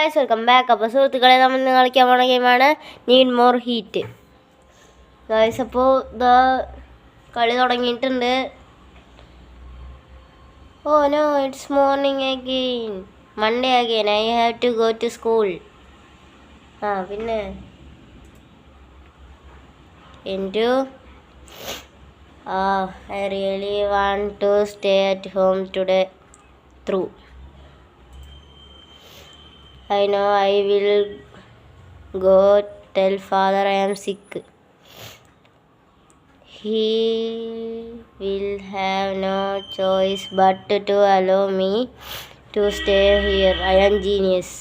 Guys, welcome back. അപ്പോൾ സുഹൃത്തുക്കളെ, നമ്മൾ ഇന്ന് കളിക്കാൻ പോണ ഗെയിമാണ് നീഡ് മോർ ഹീറ്റ്. ഗായ്സ്, അപ്പോൾ ഇതാ കളി തുടങ്ങിയിട്ടുണ്ട്. Oh no, it's morning again, Monday again, I have to go to school. പിന്നെ I really want to stay at home today. True. I know I will go tell father I am sick. He will have no choice but to allow me to stay here. I am genius.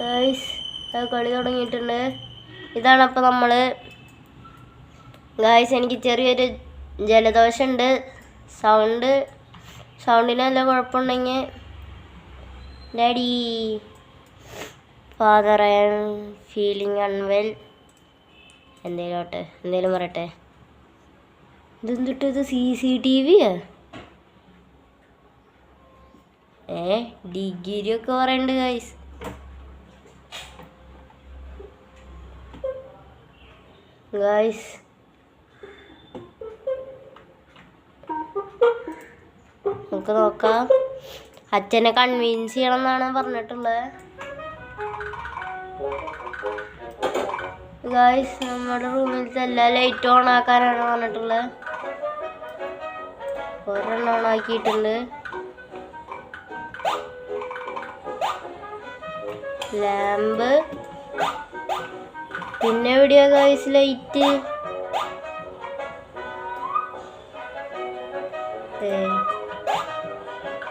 Guys, കളി തുടങ്ങിയിട്ടുണ്ട്. ഇതാണ് അപ്പോൾ നമ്മൾ. Guys, എനിക്ക് ചെറിയൊരു ജലദോഷമുണ്ട്. സൗണ്ടിന് നല്ല കുഴപ്പമുണ്ടെങ്കിൽ daddy, father, I am feeling unwell. എന്തേലും പറയട്ടെ. ഇതെന്തിട്ടത് CCTV? ഡിഗ്രി ഒക്കെ പറയുന്നുണ്ട് ഗായ്സ്. നമുക്ക് നോക്കാം. അച്ഛനെ കൺവിൻസ് ചെയ്യണം എന്നാണ് പറഞ്ഞിട്ടുള്ളത്. ഗായ്സ്, നമ്മുടെ റൂമിലത്തെ എല്ലാ ലൈറ്റും ഓൺ ആക്കാനാണ് പറഞ്ഞിട്ടുള്ളത്. ഒരെണ്ണം ഓൺ ആക്കിയിട്ടുണ്ട്. ലാമ്പ്. പിന്നെ എവിടെയാ ഗായ്സ് ലൈറ്റ്?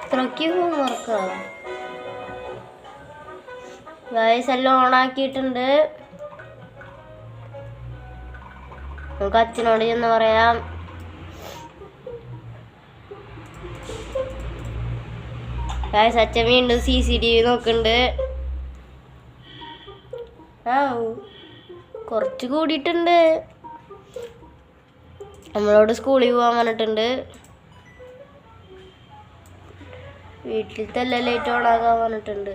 ഇത്രയ്ക്ക് ഹോംവർക്കാ. ഗായ്സ്, എല്ലാം ഓണാക്കിയിട്ടുണ്ട്. നമുക്ക് അച്ഛനോട് ചെന്ന് പറയാം. ഗായ്സ്, അച്ഛൻ വീണ്ടും CCTV നോക്കുന്നുണ്ട്. കുറച്ച് കൂടിയിട്ടുണ്ട്. നമ്മളോട് സ്കൂളിൽ പോകാൻ പറഞ്ഞിട്ടുണ്ട്. വീട്ടിലത്തെ എല്ലാ ലൈറ്റ് ഓൺ ആക്കാൻ പറഞ്ഞിട്ടുണ്ട്.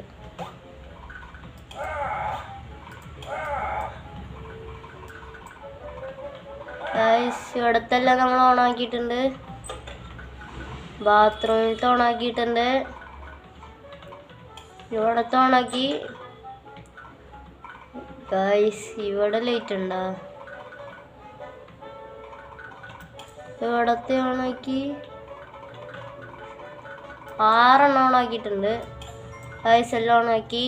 ഇവിടത്തെ എല്ലാം നമ്മൾ ഓണാക്കിയിട്ടുണ്ട്. ബാത്റൂമിലത്തെ ഓണാക്കിയിട്ടുണ്ട്. ഇവിടത്തെ ഓണാക്കി. ഗായ്സ്, ഇവിടെ ലൈറ്റ് ഉണ്ടോ? ഇവിടത്തെ ഓണാക്കി. 6 ഓണാക്കിയിട്ടുണ്ട്. ഗായ്സ്, എല്ലാം ഓണാക്കി.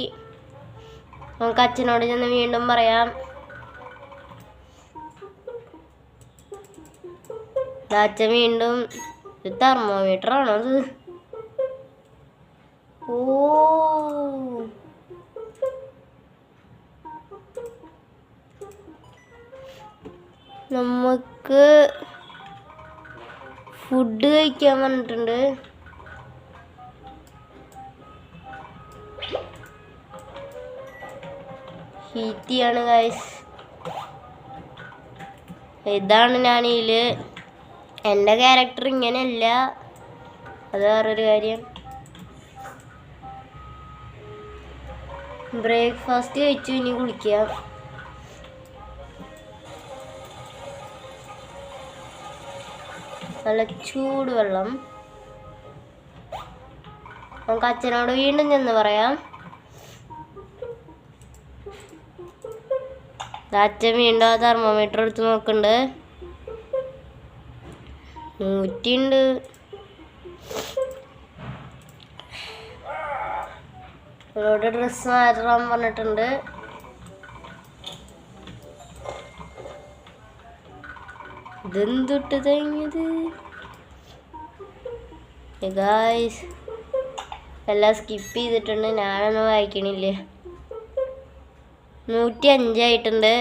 നമുക്ക് അച്ഛനോട് ചെന്ന് വീണ്ടും പറയാം. അച്ഛൻ വീണ്ടും തെർമോമീറ്റർ ആണോ അത്? നമുക്ക് ഫുഡ് കഴിക്കാൻ പറഞ്ഞിട്ടുണ്ട്. ഹീറ്റ് ചെയ്യാണ് ഗായ്സ്. ഇതാണ് ഞാനിതില്. എൻ്റെ ക്യാരക്ടർ ഇങ്ങനെയല്ല, അത് വേറൊരു കാര്യം. ബ്രേക്ക്ഫാസ്റ്റ് കഴിച്ചു, ഇനി കുളിക്കാം. നല്ല ചൂട് വെള്ളം. നമുക്ക് അച്ഛനോട് വീണ്ടും ചെന്ന് പറയാം. അച്ഛൻ വീണ്ടും ആ തെർമോമീറ്റർ എടുത്ത് നോക്കുന്നുണ്ട്. 100 ഉണ്ട്. അവരോട് ഡ്രസ്സ് മാറ്റാൻ പറഞ്ഞിട്ടുണ്ട്. ഇതെന്തൊട്ട് തേങ്ങിയത്? ഗായ്സ്, എല്ലാം സ്കിപ്പ് ചെയ്തിട്ടുണ്ട്. ഞാനൊന്നും വായിക്കണില്ല. 105 ആയിട്ടുണ്ട്.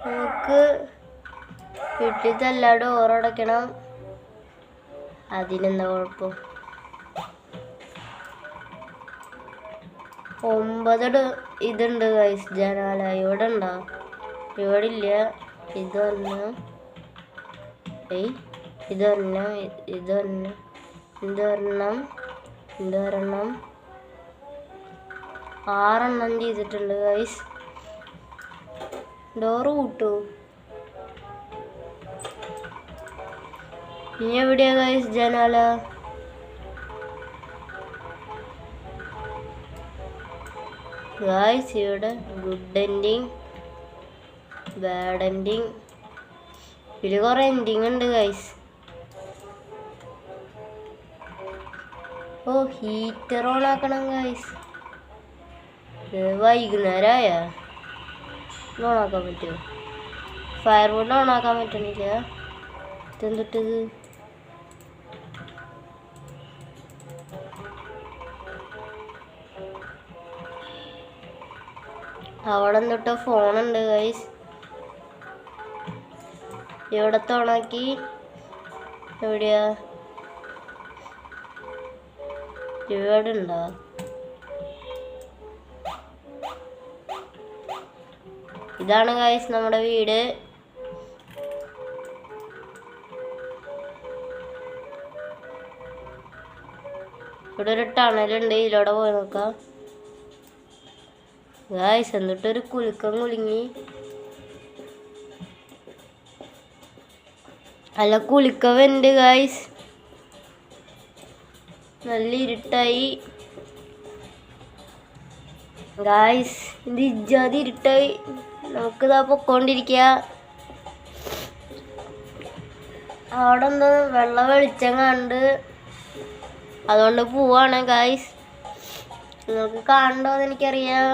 നമുക്ക് വീട്ടിലത്തെ എല്ലാ ഡോറടയ്ക്കണം. അതിനെന്താ കുഴപ്പം? 9 ഇതുണ്ട് ഗൈസ്, ജനാല. ഇവിടെ ഉണ്ടോ? ഇവിടെ ഇല്ല. ഇതൊരെണ്ണം, ഇതൊരെണ്ണം, ഉണ്ട് ഒരെണ്ണം. 6 ചെയ്തിട്ടുണ്ട് ഗൈസ്. ഡോറ് കൂട്ടു. ഇനി എവിടെയാ ഗൈസ് ജനാല? ഗൈസ് ഇവിടെ ഗുഡ് എൻഡിങ്, ബാഡ് എൻഡിങ്, ഇതിൽ കുറെ എൻഡിങ് ഉണ്ട് ഗൈസ്. ഓ ഹീറ്റർ ഓൺ ആക്കണം ഗൈസ്. വൈകുന്നേരമായ ഓണാക്കാൻ പറ്റുമോ? ഫയർ ബോർഡ് ഓണാക്കാൻ പറ്റണില്ല. ഇതെന്തിട്ടത്? അവിടെ എന്തിട്ടോ ഫോണുണ്ട് ഗൈസ്. ഇവിടത്തെ ഓണാക്കി. എവിടെയാ? ഇവിടെ ഉണ്ടോ? ഇതാണ് ഗൈസ് നമ്മുടെ വീട്. ഇവിടെ ഒരു ടണലുണ്ട്, ഇതിലൂടെ പോയി നോക്കാം ഗൈസ്. എന്നിട്ടൊരു കുലുക്കം കുലുങ്ങി. അല്ല കുലുക്കം ഉണ്ട് ഗൈസ്. നല്ല ഇരുട്ടായി ഗൈസ്. ഇത് ഇജാതി ഇരുട്ടായി. നമുക്കിതാ പൊക്കോണ്ടിരിക്കുക. അവിടെ എന്താ വെള്ളം വെളിച്ചം കണ്ട്, അതുകൊണ്ട് പോവാണ് ഗൈസ്. നിങ്ങൾക്ക് കാണണ്ടോന്ന് എനിക്കറിയാം,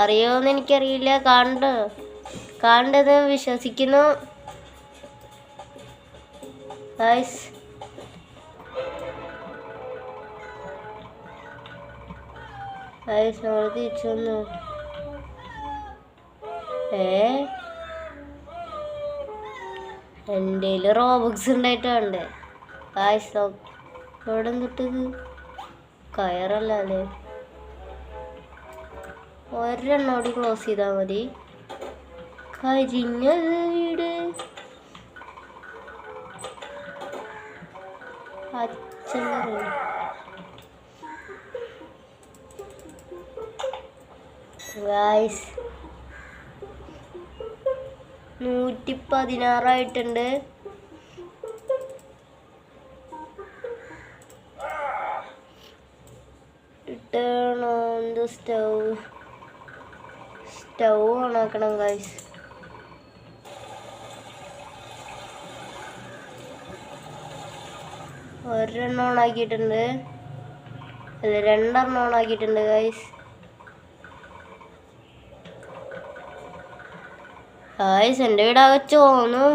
അറിയോന്ന് എനിക്കറിയില്ല. കാണണ്ടെന്ന് വിശ്വസിക്കുന്നു ഗൈസ്. ഗൈസ് നമ്മൾ തിരിച്ചു വന്നു. എൻ്റെ റോബക്സ് ഉണ്ടായിട്ട് വേണ്ടേ ഗൈസ്. എവിടെ നിന്നിട്ടത്? കയറല്ല അല്ലേ? ഒരെണ്ണോടി ക്ലോസ് ചെയ്താൽ മതി. കരിഞ്ഞത് വീട്. അച്ഛൻ guys 116 turn on the stove ഓണാക്കണം ഗൈസ്. ഒരെണ്ണം ഓണാക്കിയിട്ടുണ്ട്, അല്ല 2 ഓണാക്കിയിട്ടുണ്ട് ഗൈസ്. ഗൈസ് എൻ്റെ വീടാകെ ചോന്നു.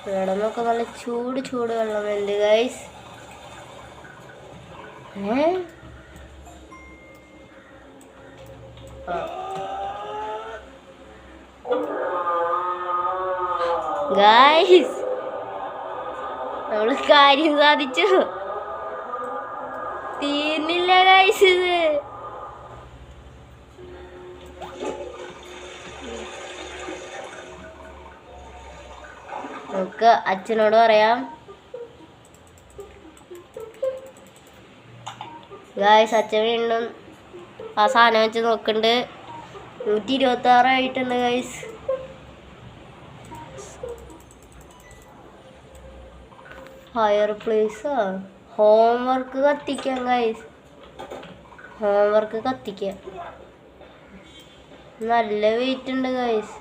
വെള്ളമൊക്കെ നല്ല ചൂട് വെള്ളമുണ്ട് ഗൈസ്. ഗൈസ് നമ്മള് കാര്യം സാധിച്ചു. തീർന്നില്ല ഗൈസ് ഇത്. നമുക്ക് അച്ഛനോട് പറയാം ഗൈസ്. അച്ഛൻ വീണ്ടും ആ സാധനം വെച്ച് നോക്കുന്നുണ്ട്. 126 ആയിട്ടുണ്ട് ഗൈസ്. ഫയർ പ്ലേസാ. ഹോംവർക്ക് കത്തിക്കാം ഗൈസ്. ഹോംവർക്ക് കത്തിക്കാം. നല്ല വെയിറ്റ് ഉണ്ട് ഗൈസ്.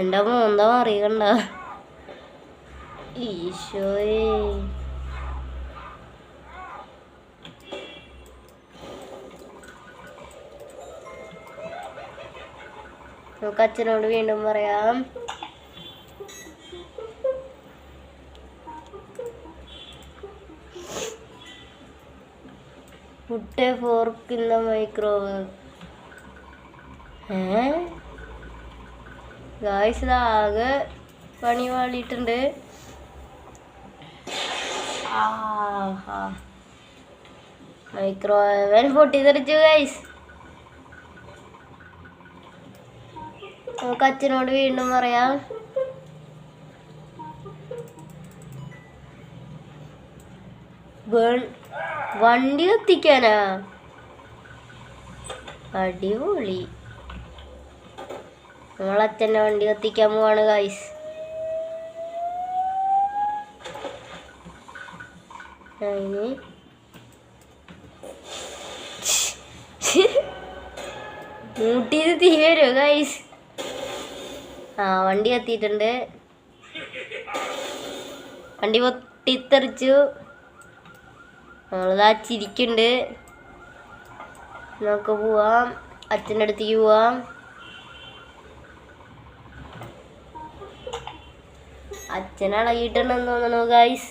എൻ്റെ മോന്ത അറിയണ്ട. ഈശോയെ നമുക്ക് അച്ഛനോട് വീണ്ടും പറയാം. Put a fork in the microwave. Guys, ഇതാകെ പണി വാളിയിട്ടുണ്ട്. മൈക്രോവേവൻ പൊട്ടിത്തെറിച്ചു ഗൈസ്. നമുക്ക് അച്ഛനോട് വീണ്ടും പറയാം. വണ്ടി കത്തിക്കാനാ? അടിപൊളി. നമ്മളച്ഛൻ്റെ വണ്ടി കത്തിക്കാൻ പോവാണ് ഗൈസ്. അതിന് മൂട്ടിയത് തീ വരുമോ ഗൈസ്? വണ്ടി കത്തിയിട്ടുണ്ട്. വണ്ടി പൊട്ടിത്തെറിച്ചു. നമ്മളിതാ ചിരിക്കുന്നുണ്ട്. നമുക്ക് പോവാം, അച്ഛൻ്റെ അടുത്തേക്ക് പോവാം. അച്ഛൻ അളകിയിട്ടുണ്ടെന്ന് തോന്നണു ഗൈസ്.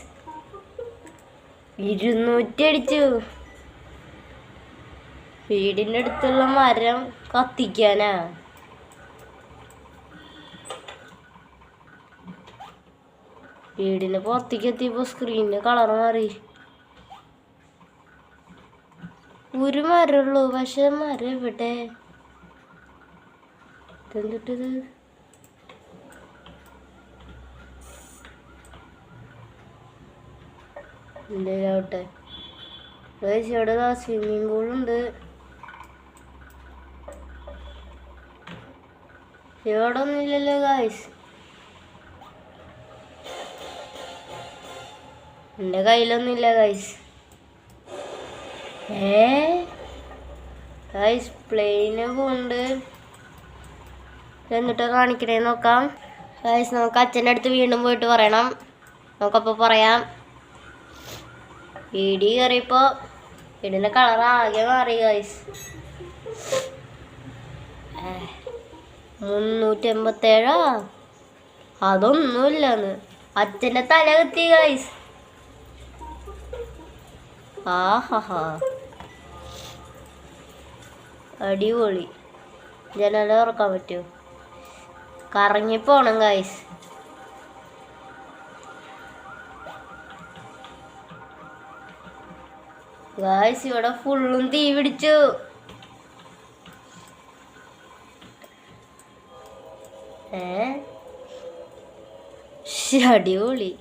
200 അടിച്ചു. വീടിൻ്റെ അടുത്തുള്ള മരം കത്തിക്കാനാ? വീടിന് പുറത്തേക്ക് എത്തിയപ്പോൾ സ്ക്രീനിൻ്റെ കളർ മാറി. ഒരു മരമുള്ളൂ, പക്ഷെ മരം എവിടെ? ഇതെന്തിട്ടത്? എന്തേലാവട്ടെ. ഇവിടെ സ്വിമ്മിങ് പൂളുണ്ട്. ഇവിടെ ഒന്നുമില്ലല്ലോ ഗായ്സ്. എൻ്റെ കയ്യിലൊന്നുമില്ല ഗൈസ്. ഗൈസ് പ്ലെയിന് പോകുന്നുണ്ട്. എന്നിട്ട് കാണിക്കണേ നോക്കാം ഗൈസ്. നമുക്ക് അച്ഛൻ്റെ അടുത്ത് വീണ്ടും പോയിട്ട് പറയണം. നമുക്കപ്പോൾ പറയാം. വീടി കയറിയപ്പോൾ വീടിൻ്റെ കളർ ആകെ മാറി ഗൈസ്. 387. അതൊന്നുമില്ലെന്ന്. അച്ഛൻ്റെ തല കത്തി ഗൈസ്. ആഹാ അടിപൊളി. ജനല തുറക്കാൻ പറ്റുമോ? കറങ്ങിപ്പോണം ഗൈസ്. ഗൈസ് ഇവിടെ ഫുള്ളും തീ പിടിച്ചു. അടിപൊളി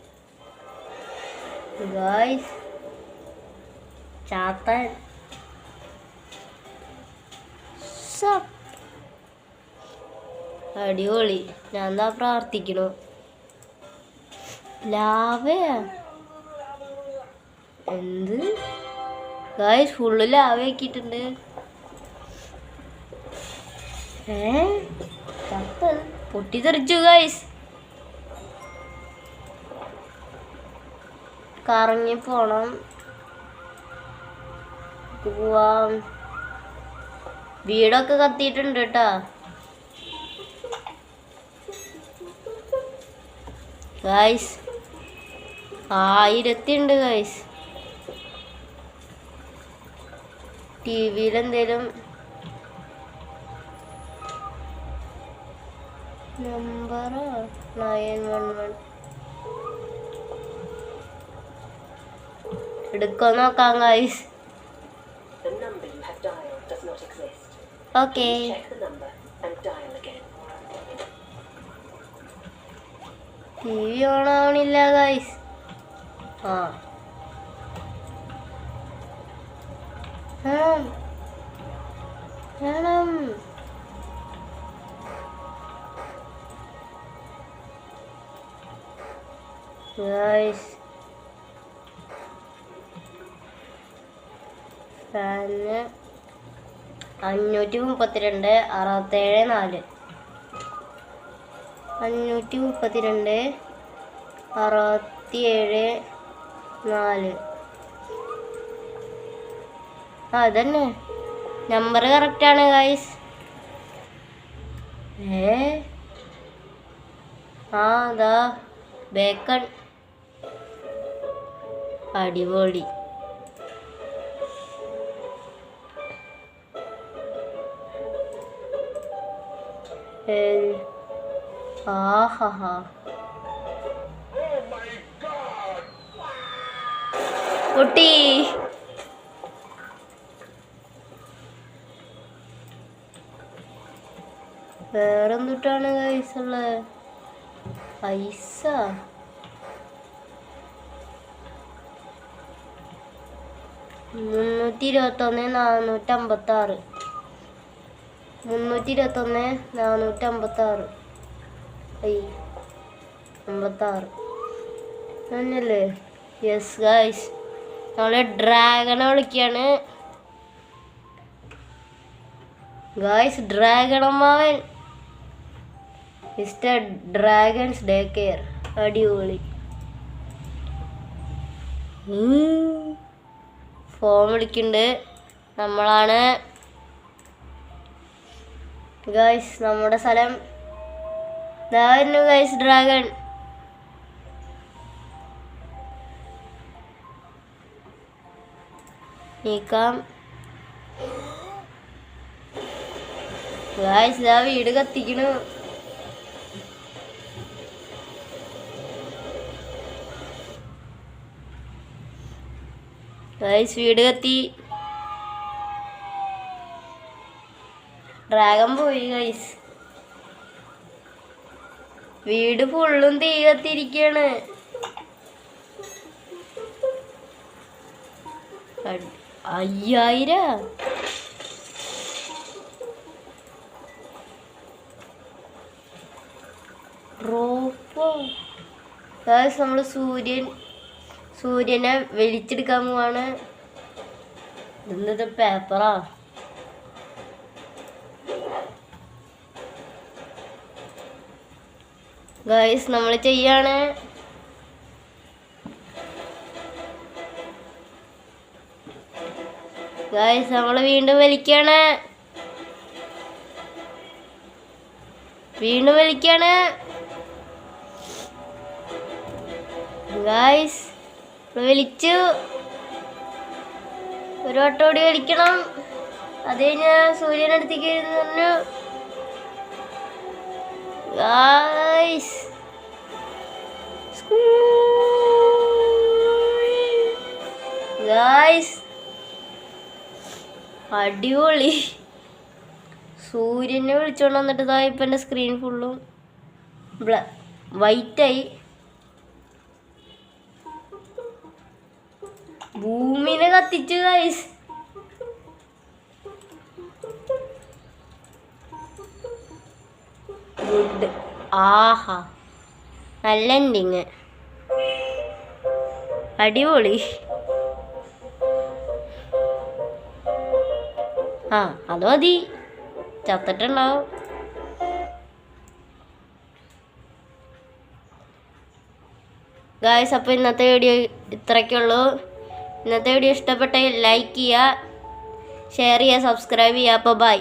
ഗൈസ്. ചാത്തൻ അടിപൊളി. ഞാൻ എന്താ പ്രാർത്ഥിക്കണു. ലാവയാ? എന്ത് ഗൈസ്? ഫുള്ള് ലാവ ആക്കിയിട്ടുണ്ട്. ചാത്തൻ പൊട്ടിത്തെറിച്ചു ഗൈസ്. കറങ്ങി പോണം. പോവാം. വീടൊക്കെ കത്തിയിട്ടുണ്ട് കേട്ടാ ഗൈസ്. 1000 ഉണ്ട് ഗൈസ്. ടി വിയിൽ എന്തേലും നമ്പറോ 911 എടുക്കോ നോക്കാം guys. Okay. T V on ആവണില്ല ഗൈസ്. വേണം. ഗൈസ് ഫാന് 532 67 4 532 67 4. അതന്നെ നമ്പർ കറക്റ്റാണ് ഗൈസ്. അതാ ബേക്കൺ. അടിപൊളി. ആഹാ കുട്ടി. വേറെന്തിട്ടാണ് ഗൈസ് ഉള്ളത്? പൈസ 321,456 321,456 56 തന്നെയല്ലേ? യെസ് ഗൈസ്, നമ്മള് ഡ്രാഗണെ വിളിക്കാണ് ഗൈസ്. ഡ്രാഗൺ അമ്മാവൻ, മിസ്റ്റർ ഡ്രാഗൺസ് ഡേ കെയർ. അടിപൊളി. ഫോൺ വിളിക്കുന്നുണ്ട്. നമ്മളാണ് ഗൈസ്, നമ്മുടെ സ്ഥലം ഇതായിരുന്നു ഗൈസ്. Dragon നീക്കാം guys. ഇതാ വീട് കത്തിക്കണു ഗൈസ്. വീട് കത്തി. ഡ്രാഗൺ പോയി ഗൈസ്. വീട് ഫുള്ളും തീ കത്തിരിക്കാണ്. 5,000 റോപ്പോ ഗൈസ്. നമ്മള് സൂര്യനെ വലിച്ചെടുക്കാൻ പോവാണ്. ഇന്നത് പേപ്പറാ ഗൈസ്. നമ്മൾ ചെയ്യാണ് ഗൈസ്. നമ്മൾ വീണ്ടും വലിക്കാണ് ഗൈസ്. വലിച്ചു. ഒരു വട്ടം കൂടി വലിക്കണം. അത് കഴിഞ്ഞാൽ സൂര്യനടുത്തേക്ക് പറഞ്ഞു ഗൈസ്. ഗൈസ് അടിപൊളി. സൂര്യനെ വിളിച്ചോണ്ട് വന്നിട്ട് ഇതാ ഇപ്പം എൻ്റെ സ്ക്രീൻ ഫുള്ളും വൈറ്റായി. ഭൂമിനെ കത്തിച്ചു ഗൈസ്. ഗുഡ്. ആഹാ, നല്ല എൻഡിങ്. അടിപൊളി. അത് മതി, ചത്തിട്ടുണ്ടാവും. ഗായ്സ്, അപ്പോൾ ഇന്നത്തെ വീഡിയോ ഇത്രയ്ക്കുള്ളൂ. ഇന്നത്തെ വീഡിയോ ഇഷ്ടപ്പെട്ടെങ്കിൽ ലൈക്ക് ചെയ്യുക, ഷെയർ ചെയ്യുക, സബ്സ്ക്രൈബ് ചെയ്യുക. അപ്പോൾ ബൈ.